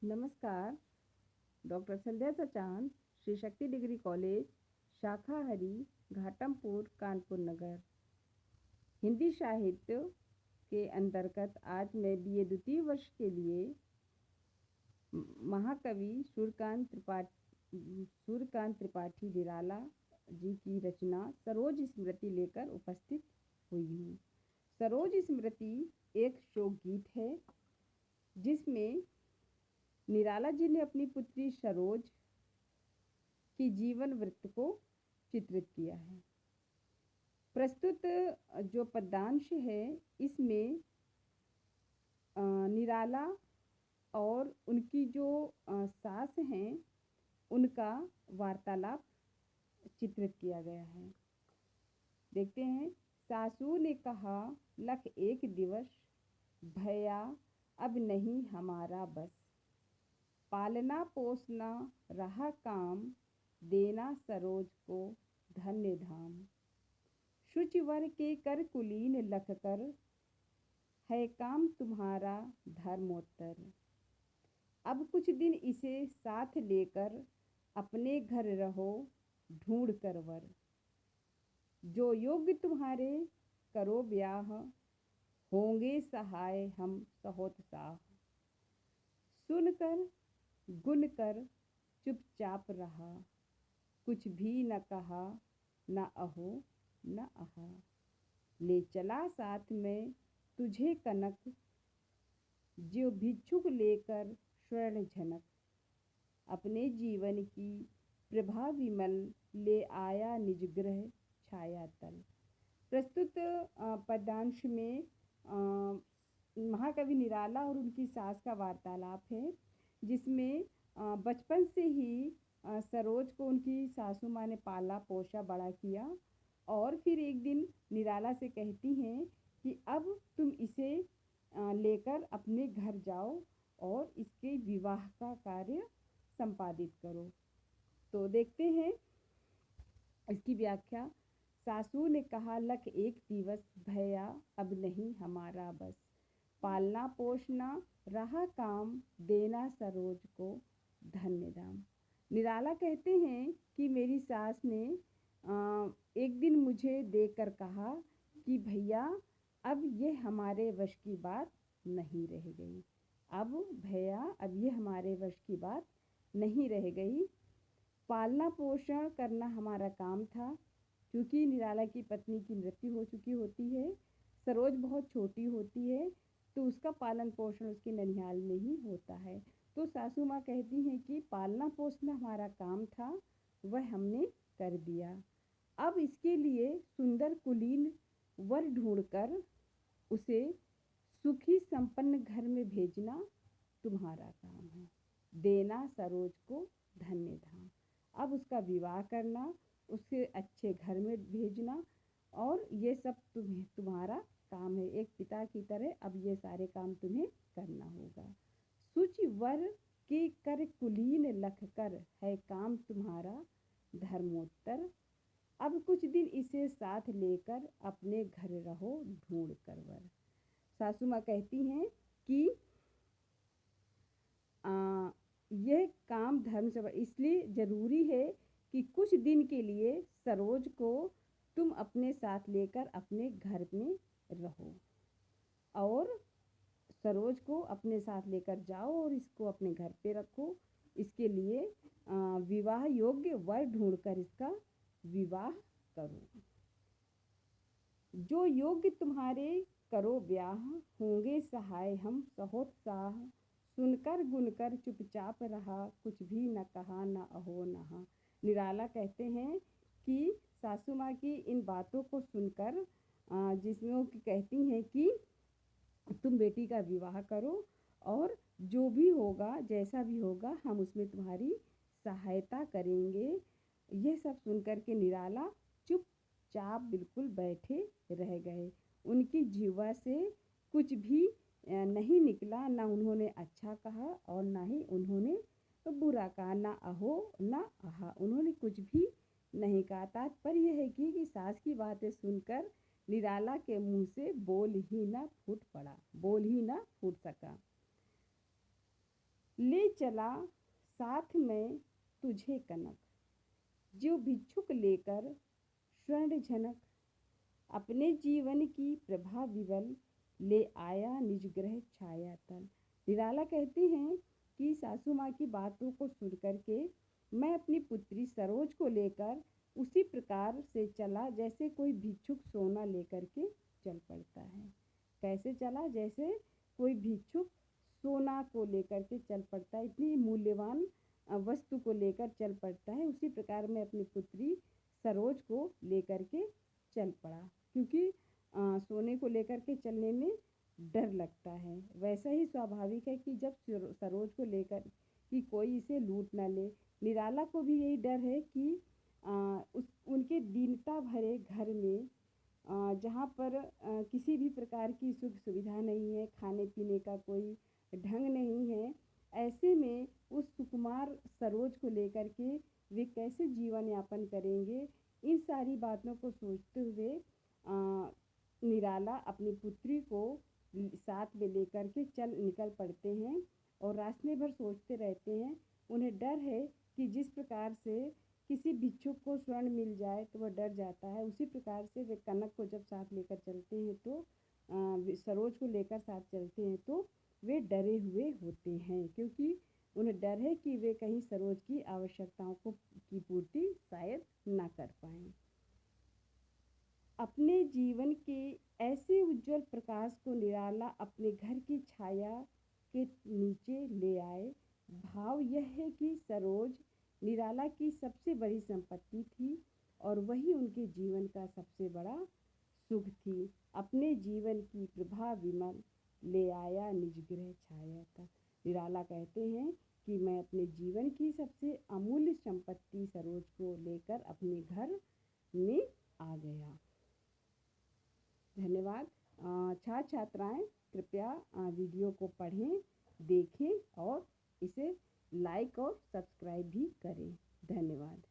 नमस्कार। डॉक्टर संध्या Sachan, Shri Shakti degree college, शाखा हरी, घाटमपुर, कानपुर नगर। हिंदी साहित्य के अंतर्गत आज मैं बीए द्वितीय वर्ष के लिए महाकवि सूर्यकांत त्रिपाठी निराला जी की रचना सरोज स्मृति लेकर उपस्थित हुई हूँ। सरोज स्मृति एक शोक गीत है जिसमें निराला जी ने अपनी पुत्री सरोज की जीवन वृत्त को चित्रित किया है। प्रस्तुत जो पद्यांश है इसमें निराला और उनकी जो सास हैं उनका वार्तालाप चित्रित किया गया है। देखते हैं। सासू ने कहा लख एक दिवस, भैया अब नहीं हमारा बस। पालना पोसना रहा काम, देना सरोज को धन्य धाम। शुचिवर के कर कुलीन लख कर, है काम तुम्हारा धर्मोत्तर। अब कुछ दिन इसे साथ लेकर, अपने घर रहो ढूंढ कर वर। जो योग्य तुम्हारे करो ब्याह, होंगे सहाय हम सहोत्साह। सुनकर गुन कर चुपचाप रहा, कुछ भी न कहा, न अहो न आहा। ले चला साथ में तुझे कनक, जो भिक्षुक लेकर स्वर्ण झनक। अपने जीवन की प्रभा विमल, ले आया निज गृह छाया तल। प्रस्तुत पद्यांश में महाकवि निराला और उनकी सास का वार्तालाप है, जिसमें बचपन से ही सरोज को उनकी सासू माँ ने पाला पोसा बड़ा किया और फिर एक दिन निराला से कहती हैं कि अब तुम इसे लेकर अपने घर जाओ और इसके विवाह का कार्य संपादित करो। तो देखते हैं इसकी व्याख्या। सासू ने कहा लख एक दिवस, भैया अब नहीं हमारा बस। पालना पोषना रहा काम, देना सरोज को धन्य धाम। निराला कहते हैं कि मेरी सास ने एक दिन मुझे देखकर कहा कि भैया अब ये हमारे वश की बात नहीं रह गई। अब भैया अब ये हमारे वश की बात नहीं रह गई। पालना पोषण करना हमारा काम था। क्योंकि निराला की पत्नी की मृत्यु हो चुकी होती है, सरोज बहुत छोटी होती है, तो उसका पालन पोषण उसके ननिहाल में ही होता है। तो सासू माँ कहती हैं कि पालना पोसना हमारा काम था, वह हमने कर दिया। अब इसके लिए सुंदर कुलीन वर ढूंढकर उसे सुखी संपन्न घर में भेजना तुम्हारा काम है। देना सरोज को धन्य धाम। अब उसका विवाह करना, उसके अच्छे घर में भेजना, और ये सब तुम्हारा काम है। एक पिता की तरह अब ये सारे काम तुम्हें करना होगा। सुचि वर के कर कुलीन लख कर, है काम तुम्हारा धर्मोत्तर। अब कुछ दिन इसे साथ लेकर, अपने घर रहो ढूंढ कर वर। सासू माँ कहती हैं कि यह काम धर्म से इसलिए ज़रूरी है कि कुछ दिन के लिए सरोज को तुम अपने साथ लेकर अपने घर में रहो और सरोज को अपने साथ लेकर जाओ और इसको अपने घर पे रखो। इसके लिए विवाह योग्य वर ढूंढकर इसका विवाह करो। जो योग्य तुम्हारे करो ब्याह, होंगे सहाय हम सहोत्साह। सुनकर गुनकर चुपचाप रहा, कुछ भी न कहा, न अहो न हा। निराला कहते हैं कि सासू माँ की इन बातों को सुनकर, जिसमें वो कहती हैं कि तुम बेटी का विवाह करो और जो भी होगा जैसा भी होगा हम उसमें तुम्हारी सहायता करेंगे। ये सब सुनकर के निराला चुपचाप बिल्कुल बैठे रह गए। उनकी जीवा से कुछ भी नहीं निकला, ना उन्होंने अच्छा कहा और ना ही उन्होंने बुरा कहा, ना अहो ना आहा, उन्होंने कुछ भी नहीं कहा। तात्पर्य है कि सास की बातें सुनकर निराला के मुंह से बोल ही ना फूट सका। ले चला साथ में तुझे कनक, जो भिक्षुक लेकर स्वर्ण झनक। अपने जीवन की प्रभा विवल, ले आया निज ग्रह छाया तल। निराला कहते हैं कि सासू माँ की बातों को सुन करके मैं अपनी पुत्री सरोज को लेकर उसी प्रकार से चला जैसे कोई भिक्षुक सोना लेकर के चल पड़ता है। कैसे चला? जैसे कोई भिक्षुक सोना को लेकर के चल पड़ता है, इतनी मूल्यवान वस्तु को लेकर चल पड़ता है। उसी प्रकार मैं अपनी पुत्री सरोज को लेकर के चल पड़ा, क्योंकि सोने को लेकर के चलने में डर लगता है। वैसा ही स्वाभाविक है कि जब सरोज को लेकर कि कोई इसे लूट ना ले, निराला को भी यही डर है कि उनके दीनता भरे घर में जहाँ पर किसी भी प्रकार की सुख सुविधा नहीं है, खाने पीने का कोई ढंग नहीं है, ऐसे में उस सुकुमार सरोज को लेकर के वे कैसे जीवन यापन करेंगे, इन सारी बातों को सोचते हुए निराला अपनी पुत्री को साथ में लेकर के निकल पड़ते हैं और रास्ते भर सोचते रहते हैं। उन्हें डर है कि जिस प्रकार से किसी भिक्षुक को स्वर्ण मिल जाए तो वह डर जाता है, उसी प्रकार से वे कनक को जब साथ लेकर चलते हैं तो सरोज को लेकर साथ चलते हैं तो वे डरे हुए होते हैं, क्योंकि उन्हें डर है कि वे कहीं सरोज की आवश्यकताओं की पूर्ति शायद ना कर पाएं। अपने जीवन के ऐसे उज्जवल प्रकाश को निराला अपने घर की छाया के नीचे ले आए। भाव यह है कि सरोज निराला की सबसे बड़ी संपत्ति थी और वही उनके जीवन का सबसे बड़ा सुख थी। अपने जीवन की प्रभा विमल, ले आया निज गृह छाया तल। निराला कहते हैं कि मैं अपने जीवन की सबसे अमूल्य संपत्ति सरोज को लेकर अपने घर में आ गया। धन्यवाद। छात्र छात्राएं कृपया वीडियो को पढ़ें, देखें और इसे लाइक और सब्सक्राइब भी करें। धन्यवाद।